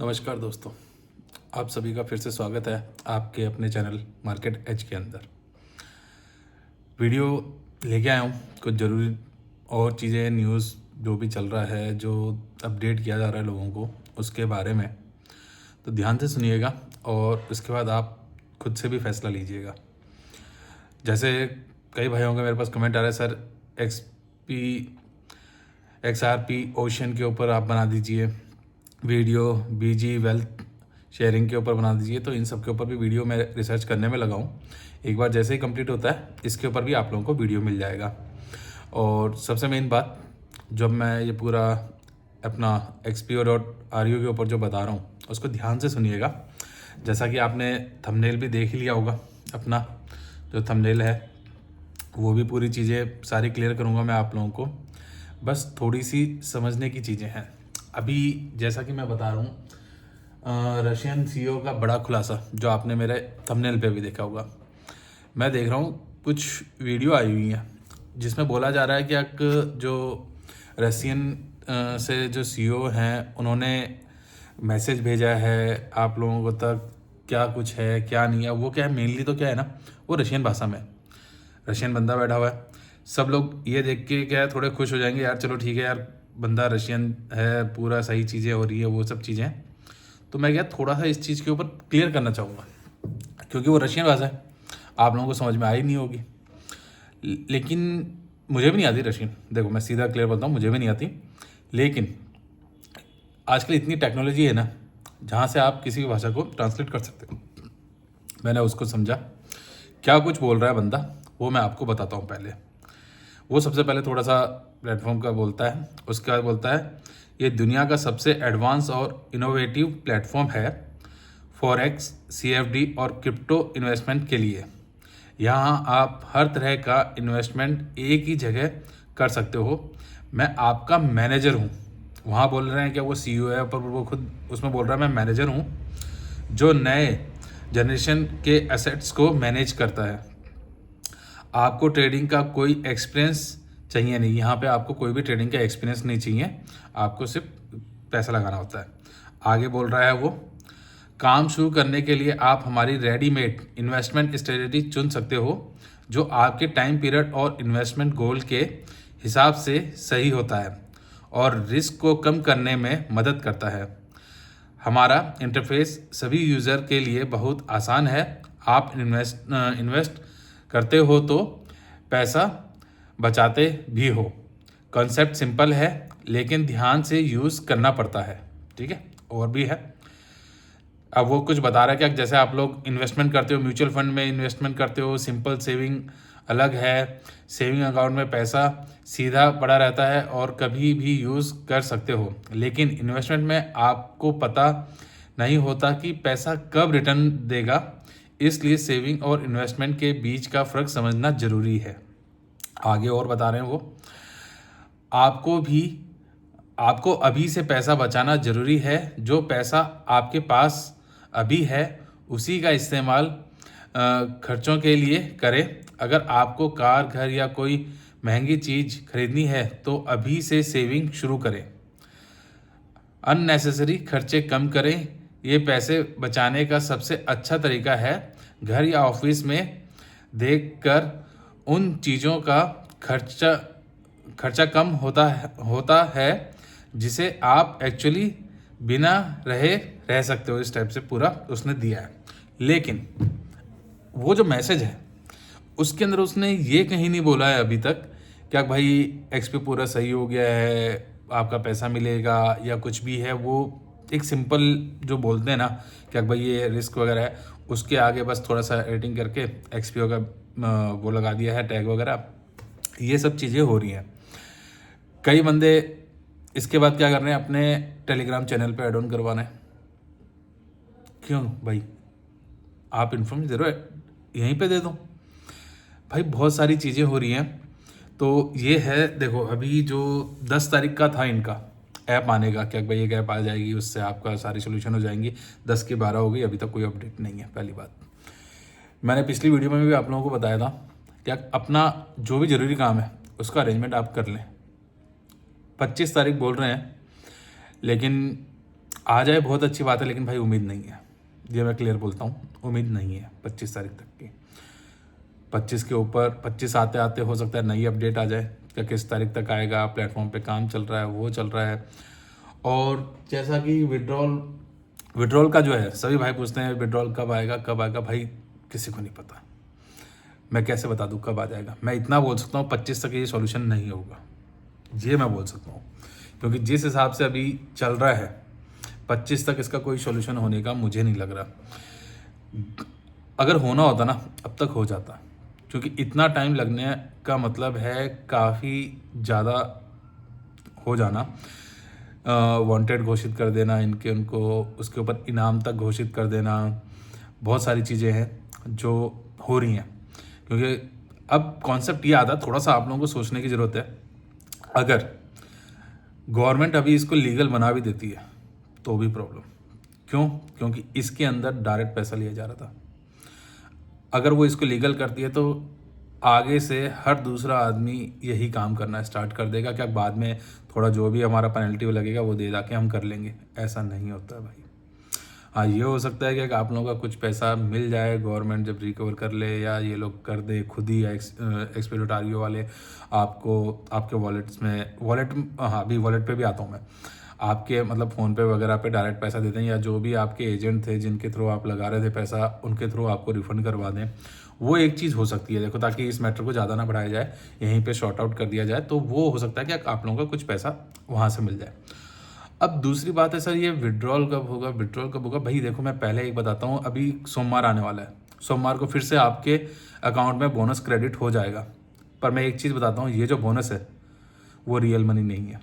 नमस्कार दोस्तों, आप सभी का फिर से स्वागत है आपके अपने चैनल मार्केट एज के अंदर। वीडियो लेके आया हूँ कुछ ज़रूरी और चीज़ें, न्यूज़ जो भी चल रहा है, जो अपडेट किया जा रहा है लोगों को, उसके बारे में। तो ध्यान से सुनिएगा और उसके बाद आप खुद से भी फैसला लीजिएगा। जैसे कई भाइयों का मेरे पास कमेंट आ रहा है, सर XRP ओशन के ऊपर आप बना दीजिए वीडियो, BG वेल्थ शेयरिंग के ऊपर बना दीजिए। तो इन सब के ऊपर भी वीडियो मैं रिसर्च करने में लगा हूँ। एक बार जैसे ही कंप्लीट होता है, इसके ऊपर भी आप लोगों को वीडियो मिल जाएगा। और सबसे मेन बात, जब मैं ये पूरा अपना XPO.RU के ऊपर जो बता रहा हूँ, उसको ध्यान से सुनिएगा। जैसा कि आपने थंबनेल भी देख ही लिया होगा, अपना जो थंबनेल है वो भी पूरी चीज़ें सारी क्लियर करूँगा मैं आप लोगों को। बस थोड़ी सी समझने की चीज़ें हैं। अभी जैसा कि मैं बता रहा हूँ, रशियन CEO का बड़ा खुलासा जो आपने मेरे थंबनेल पे भी देखा होगा। मैं देख रहा हूँ कुछ वीडियो आई हुई हैं जिसमें बोला जा रहा है कि एक जो रशियन से जो CEO हैं, उन्होंने मैसेज भेजा है आप लोगों को तक, क्या कुछ है क्या नहीं है। वो क्या है, मेनली तो क्या है ना, वो रशियन भाषा में, रशियन बंदा बैठा हुआ है। सब लोग ये देख के क्या है, थोड़े खुश हो जाएंगे, यार चलो ठीक है यार, बंदा रशियन है, पूरा सही चीज़ें हो रही है, वो सब चीज़ें। तो मैं क्या थोड़ा सा इस चीज़ के ऊपर क्लियर करना चाहूँगा, क्योंकि वो रशियन भाषा है, आप लोगों को समझ में आई नहीं होगी। लेकिन मुझे भी नहीं आती रशियन, देखो मैं सीधा क्लियर बोलता हूँ, मुझे भी नहीं आती। लेकिन आजकल इतनी टेक्नोलॉजी है ना, जहाँ से आप किसी भी भाषा को ट्रांसलेट कर सकते हो। मैंने उसको समझा क्या कुछ बोल रहा है बंदा, वो मैं आपको बताता हूँ। पहले वो सबसे पहले थोड़ा सा प्लेटफॉर्म का बोलता है, उसके बाद बोलता है ये दुनिया का सबसे एडवांस और इनोवेटिव प्लेटफॉर्म है फॉरेक्स, CFD और क्रिप्टो इन्वेस्टमेंट के लिए। यहाँ आप हर तरह का इन्वेस्टमेंट एक ही जगह कर सकते हो। मैं आपका मैनेजर हूँ। वहाँ बोल रहे हैं कि वो CEO है, पर वो खुद उसमें बोल रहा है मैं मैनेजर हूँ, जो नए जनरेशन के एसेट्स को मैनेज करता है। आपको ट्रेडिंग का कोई एक्सपीरियंस चाहिए नहीं, यहाँ पे आपको कोई भी ट्रेडिंग का एक्सपीरियंस नहीं चाहिए, आपको सिर्फ पैसा लगाना होता है। आगे बोल रहा है वो, काम शुरू करने के लिए आप हमारी रेडीमेड इन्वेस्टमेंट स्ट्रेटजी चुन सकते हो, जो आपके टाइम पीरियड और इन्वेस्टमेंट गोल के हिसाब से सही होता है और रिस्क को कम करने में मदद करता है। हमारा इंटरफेस सभी यूज़र के लिए बहुत आसान है। आप इन्वेस्ट करते हो तो पैसा बचाते भी हो। कॉन्सेप्ट सिंपल है, लेकिन ध्यान से यूज़ करना पड़ता है। ठीक है, और भी है। अब वो कुछ बता रहा है कि जैसे आप लोग इन्वेस्टमेंट करते हो, म्यूचुअल फंड में इन्वेस्टमेंट करते हो, सिंपल सेविंग अलग है। सेविंग अकाउंट में पैसा सीधा पड़ा रहता है और कभी भी यूज़ कर सकते हो, लेकिन इन्वेस्टमेंट में आपको पता नहीं होता कि पैसा कब रिटर्न देगा। इसलिए सेविंग और इन्वेस्टमेंट के बीच का फ़र्क समझना ज़रूरी है। आगे और बता रहे हैं वो, आपको भी आपको अभी से पैसा बचाना ज़रूरी है। जो पैसा आपके पास अभी है उसी का इस्तेमाल खर्चों के लिए करें। अगर आपको कार, घर या कोई महंगी चीज़ खरीदनी है तो अभी से सेविंग शुरू करें। अननेसेसरी खर्चे कम करें, ये पैसे बचाने का सबसे अच्छा तरीका है। घर या ऑफिस में देखकर उन चीज़ों का खर्चा कम होता है जिसे आप एक्चुअली बिना रह सकते हो। इस टाइप से पूरा उसने दिया है। लेकिन वो जो मैसेज है उसके अंदर उसने ये कहीं नहीं बोला है अभी तक क्या भाई XP पूरा सही हो गया है, आपका पैसा मिलेगा या कुछ भी है। वो एक सिंपल जो बोलते हैं ना कि भाई ये रिस्क वगैरह है, उसके आगे बस थोड़ा सा एडिटिंग करके XPO का वो लगा दिया है, टैग वगैरह। ये सब चीज़ें हो रही हैं। कई बंदे इसके बाद क्या कर रहे हैं, अपने टेलीग्राम चैनल पे ऐड ऑन करवाना है। क्यों भाई, आप इन्फॉर्मेशन दे रहे हो, यहीं पे दे दो भाई। बहुत सारी चीज़ें हो रही हैं। तो ये है, देखो अभी जो 10 तारीख का था इनका ऐप आने का, क्या भाई एक ऐप आ जाएगी, उससे आपका सारी सोल्यूशन हो जाएंगी। 10 की 12 हो गई, अभी तक कोई अपडेट नहीं है। पहली बात, मैंने पिछली वीडियो में भी आप लोगों को बताया था कि अपना जो भी ज़रूरी काम है उसका अरेंजमेंट आप कर लें। 25 तारीख बोल रहे हैं, लेकिन आ जाए बहुत अच्छी बात है, लेकिन भाई उम्मीद नहीं है, ये मैं क्लियर बोलता हूँ, उम्मीद नहीं है 25 तारीख तक की। 25 के ऊपर 25 आते आते हो सकता है नई अपडेट आ जाए, क्या किस तारीख तक आएगा, प्लेटफॉर्म पे काम चल रहा है, वो चल रहा है। और जैसा कि विड्रॉल का जो है, सभी भाई पूछते हैं विड्रॉल कब आएगा कब आएगा, भाई किसी को नहीं पता, मैं कैसे बता दूँ कब आ जाएगा। मैं इतना बोल सकता हूँ 25 तक ये सॉल्यूशन नहीं होगा, ये मैं बोल सकता हूँ, क्योंकि जिस हिसाब से अभी चल रहा है 25 तक इसका कोई सॉल्यूशन होने का मुझे नहीं लग रहा। अगर होना होता ना अब तक हो जाता, क्योंकि इतना टाइम लगने का मतलब है काफ़ी ज़्यादा हो जाना। वांटेड घोषित कर देना इनके, उनको उसके ऊपर इनाम तक घोषित कर देना, बहुत सारी चीज़ें हैं जो हो रही हैं। क्योंकि अब कॉन्सेप्ट ये आता, थोड़ा सा आप लोगों को सोचने की ज़रूरत है। अगर गवर्नमेंट अभी इसको लीगल बना भी देती है तो भी प्रॉब्लम, क्यों? क्योंकि इसके अंदर डायरेक्ट पैसा लिया जा रहा था। अगर वो इसको लीगल करती है तो आगे से हर दूसरा आदमी यही काम करना स्टार्ट कर देगा, क्या बाद में थोड़ा जो भी हमारा पेनल्टी लगेगा वो दे के हम कर लेंगे। ऐसा नहीं होता भाई। हाँ, ये हो सकता है कि आप लोगों का कुछ पैसा मिल जाए, गवर्नमेंट जब रिकवर कर ले, या ये लोग कर दे खुद ही, एक्सपेडिटारियो वाले आपको आपके वॉलेट, हाँ अभी वॉलेट पे भी आता हूँ मैं, आपके मतलब फ़ोन पे वगैरह पे डायरेक्ट पैसा देते हैं, या जो भी आपके एजेंट थे जिनके थ्रू आप लगा रहे थे पैसा, उनके थ्रू आपको रिफ़ंड करवा दें। वो एक चीज़ हो सकती है, देखो, ताकि इस मैटर को ज़्यादा ना बढ़ाया जाए, यहीं पे शॉर्ट आउट कर दिया जाए, तो वो हो सकता है कि आप लोगों का कुछ पैसा वहाँ से मिल जाए। अब दूसरी बात है सर, ये विड्रॉल कब होगा? भाई देखो, मैं पहले एक बताता हूँ, अभी सोमवार आने वाला है, सोमवार को फिर से आपके अकाउंट में बोनस क्रेडिट हो जाएगा। पर मैं एक चीज़ बताता हूँ, ये जो बोनस है वो रियल मनी नहीं है,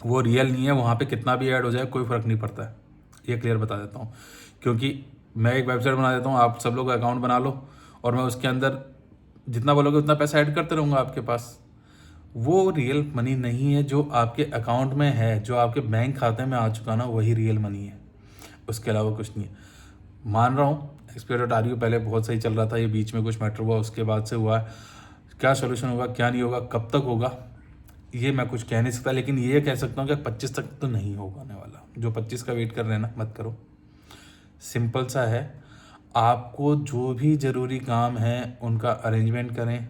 वो रियल नहीं है। वहाँ पे कितना भी ऐड हो जाए कोई फ़र्क नहीं पड़ता है, ये क्लियर बता देता हूँ। क्योंकि मैं एक वेबसाइट बना देता हूँ, आप सब लोग अकाउंट बना लो, और मैं उसके अंदर जितना बोलोगे उतना पैसा ऐड करते रहूँगा आपके पास। वो रियल मनी नहीं है, जो आपके अकाउंट में है, जो आपके बैंक खाते में आ चुका ना, वही रियल मनी है, उसके अलावा कुछ नहीं है। मान रहा हूँ एक्सपेडिटारियो पहले बहुत सही चल रहा था, ये बीच में कुछ मैटर हुआ, उसके बाद से हुआ, क्या सोल्यूशन होगा क्या नहीं होगा, कब तक होगा, ये मैं कुछ कह नहीं सकता। लेकिन ये कह सकता हूँ कि 25 तक तो नहीं होने वाला। जो 25 का वेट कर रहे हैं ना, मत करो। सिंपल सा है, आपको जो भी ज़रूरी काम है उनका अरेंजमेंट करें,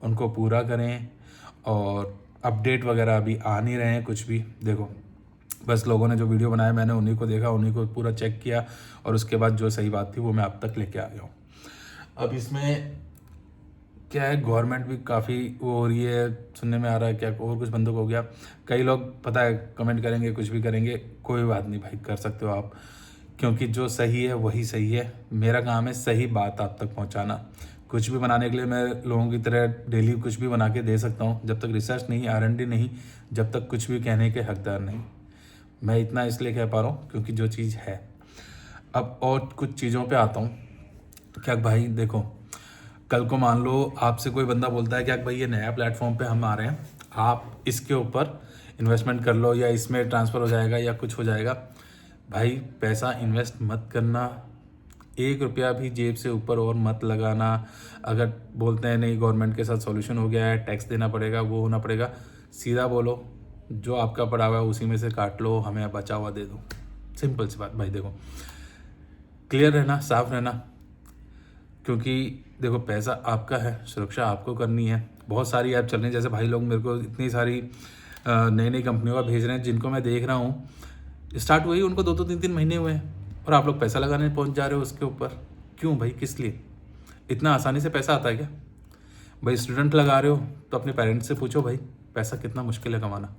उनको पूरा करें, और अपडेट वगैरह अभी आ नहीं रहे हैं कुछ भी। देखो, बस लोगों ने जो वीडियो बनाया मैंने उन्हीं को देखा, उन्हीं को पूरा चेक किया, और उसके बाद जो सही बात थी वो मैं अब तक लेके आ गया हूँ। अब इसमें क्या है, गवर्नमेंट भी काफ़ी वो हो रही है, सुनने में आ रहा है क्या और कुछ बंदों को हो गया। कई लोग पता है कमेंट करेंगे, कुछ भी करेंगे, कोई बात नहीं भाई, कर सकते हो आप, क्योंकि जो सही है वही सही है। मेरा काम है सही बात आप तक पहुंचाना। कुछ भी बनाने के लिए मैं लोगों की तरह डेली कुछ भी बना के दे सकता हूं, जब तक रिसर्च नहीं, R&D नहीं, जब तक कुछ भी कहने के हकदार नहीं। मैं इतना इसलिए कह पा रहा हूँ क्योंकि जो चीज़ है। अब और कुछ चीज़ों पे आता हूँ। क्या भाई देखो, कल को मान लो आपसे कोई बंदा बोलता है कि भाई ये नया प्लेटफॉर्म पे हम आ रहे हैं, आप इसके ऊपर इन्वेस्टमेंट कर लो, या इसमें ट्रांसफ़र हो जाएगा या कुछ हो जाएगा। भाई पैसा इन्वेस्ट मत करना, 1 रुपया भी जेब से ऊपर और मत लगाना। अगर बोलते हैं नहीं गवर्नमेंट के साथ सॉल्यूशन हो गया है, टैक्स देना पड़ेगा, वो होना पड़ेगा, सीधा बोलो जो आपका पड़ा हुआ है उसी में से काट लो, हमें बचा हुआ दे दो। सिंपल सी बात भाई। देखो, क्लियर रहना, साफ रहना, क्योंकि देखो पैसा आपका है, सुरक्षा आपको करनी है। बहुत सारी ऐप चल रही हैं, जैसे भाई लोग मेरे को इतनी सारी नई नई कंपनियों का भेज रहे हैं, जिनको मैं देख रहा हूँ स्टार्ट हुई उनको 2-2 3-3 महीने हुए हैं, और आप लोग पैसा लगाने पहुँच जा रहे हो उसके ऊपर। क्यों भाई, किस लिए? इतना आसानी से पैसा आता है क्या? भाई स्टूडेंट लगा रहे हो तो अपने पेरेंट्स से पूछो, भाई पैसा कितना मुश्किल है कमाना।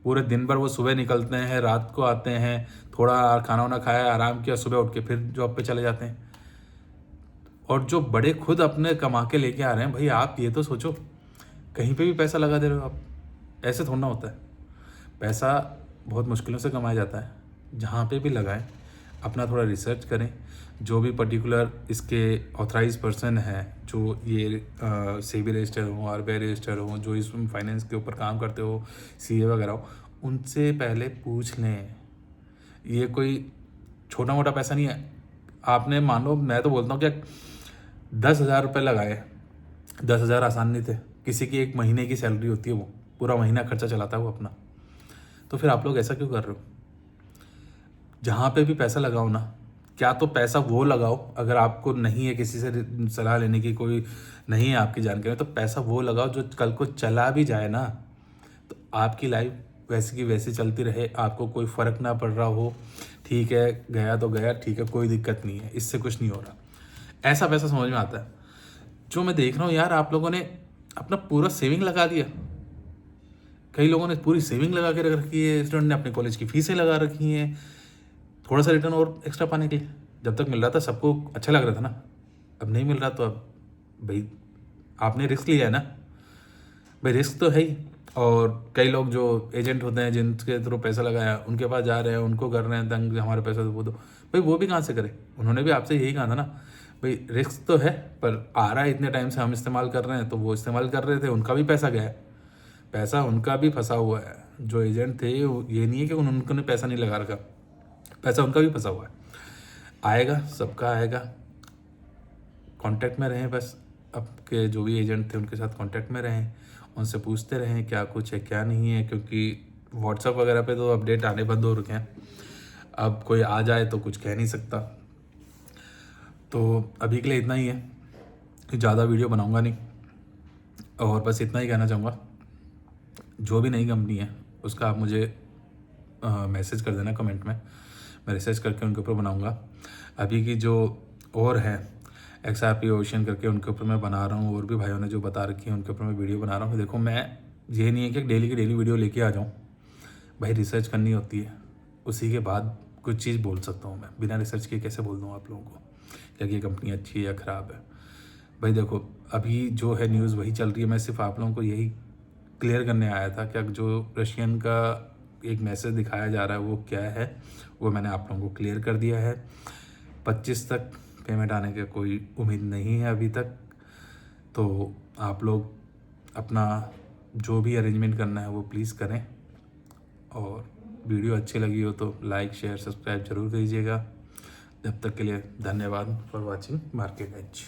पूरे दिन भर वो सुबह निकलते हैं, रात को आते हैं, थोड़ा खाना वाना खाया, आराम किया, सुबह उठ के फिर जॉब पे चले जाते हैं। और जो बड़े खुद अपने कमा के लेके आ रहे हैं, भाई आप ये तो सोचो, कहीं पे भी पैसा लगा दे रहे हो आप, ऐसे थोड़ा ना होता है। पैसा बहुत मुश्किलों से कमाया जाता है, जहाँ पे भी लगाएं अपना थोड़ा रिसर्च करें। जो भी पर्टिकुलर इसके ऑथराइज पर्सन हैं, जो ये सेबी रजिस्टर हो, RBI रजिस्टर हो, जो इस फाइनेंस के ऊपर काम करते हो, CA वगैरह हो, उनसे पहले पूछ लें। ये कोई छोटा मोटा पैसा नहीं है। आपने मान लो, मैं तो बोलता हूँ कि 10,000 रुपये लगाए, 10,000 आसान नहीं थे। किसी की 1 महीने की सैलरी होती है, वो पूरा महीना खर्चा चलाता है वो अपना। तो फिर आप लोग ऐसा क्यों कर रहे हो? जहाँ पे भी पैसा लगाओ ना, क्या तो पैसा वो लगाओ, अगर आपको नहीं है किसी से सलाह लेने की, कोई नहीं है आपकी जानकारी में, तो पैसा वो लगाओ जो कल को चला भी जाए ना तो आपकी लाइफ वैसी की वैसी चलती रहे, आपको कोई फ़र्क ना पड़ रहा हो। ठीक है, गया तो गया, ठीक है, कोई दिक्कत नहीं है, इससे कुछ नहीं हो रहा, ऐसा पैसा समझ में आता है। जो मैं देख रहा हूँ यार, आप लोगों ने अपना पूरा सेविंग लगा दिया, कई लोगों ने पूरी सेविंग लगा के रख रखी है, स्टूडेंट ने अपने कॉलेज की फीसें लगा रखी हैं थोड़ा सा रिटर्न और एक्स्ट्रा पाने के लिए। जब तक मिल रहा था सबको अच्छा लग रहा था ना, अब नहीं मिल रहा तो अब भाई आपने रिस्क लिया है ना, भाई रिस्क तो है ही। और कई लोग जो एजेंट होते हैं जिनके थ्रू पैसा लगाया, उनके पास जा रहे हैं, उनको कर रहे हैं तंग, हमारे पैसा तो भाई वो भी कहाँ से करे, उन्होंने भी आपसे यही कहा था ना भाई रिस्क तो है, पर आ रहा है इतने टाइम से हम इस्तेमाल कर रहे हैं, तो वो इस्तेमाल कर रहे थे, उनका भी पैसा गया है, पैसा उनका भी फंसा हुआ है। जो एजेंट थे ये नहीं है कि उन्होंने पैसा नहीं लगा रखा, पैसा उनका भी फंसा हुआ है। आएगा, सबका आएगा, कांटेक्ट में रहें बस, आपके जो भी एजेंट थे उनके साथ कांटेक्ट में रहें, उनसे पूछते रहें क्या कुछ है क्या नहीं है, क्योंकि व्हाट्सएप वगैरह पे तो अपडेट आने बंद हो रखे हैं, अब कोई आ जाए तो कुछ कह नहीं सकता। तो अभी के लिए इतना ही है, ज़्यादा वीडियो बनाऊंगा नहीं, और बस इतना ही कहना चाहूँगा, जो भी नई कंपनी है उसका आप मुझे मैसेज कर देना कमेंट में, मैं रिसर्च करके उनके ऊपर बनाऊंगा। अभी की जो और है XRP ओशन करके, उनके ऊपर मैं बना रहा हूँ, और भी भाइयों ने जो बता रखी है उनके ऊपर मैं वीडियो बना रहा हूँ। देखो मैं ये नहीं है कि डेली की डेली वीडियो लेके आ जाऊँ, भाई रिसर्च करनी होती है, उसी के बाद कुछ चीज़ बोल सकता हूँ मैं, बिना रिसर्च के कैसे बोल दूँ आप लोगों को क्या कि ये कंपनी अच्छी है या ख़राब है। भाई देखो अभी जो है न्यूज़ वही चल रही है, मैं सिर्फ आप लोगों को यही क्लियर करने आया था कि जो रशियन का एक मैसेज दिखाया जा रहा है वो क्या है, वो मैंने आप लोगों को क्लियर कर दिया है। 25 तक पेमेंट आने की कोई उम्मीद नहीं है अभी तक, तो आप लोग अपना जो भी अरेंजमेंट करना है वो प्लीज़ करें, और वीडियो अच्छी लगी हो तो लाइक शेयर सब्सक्राइब जरूर कीजिएगा। जब तक के लिए धन्यवाद फॉर वॉचिंग मार्केट एज।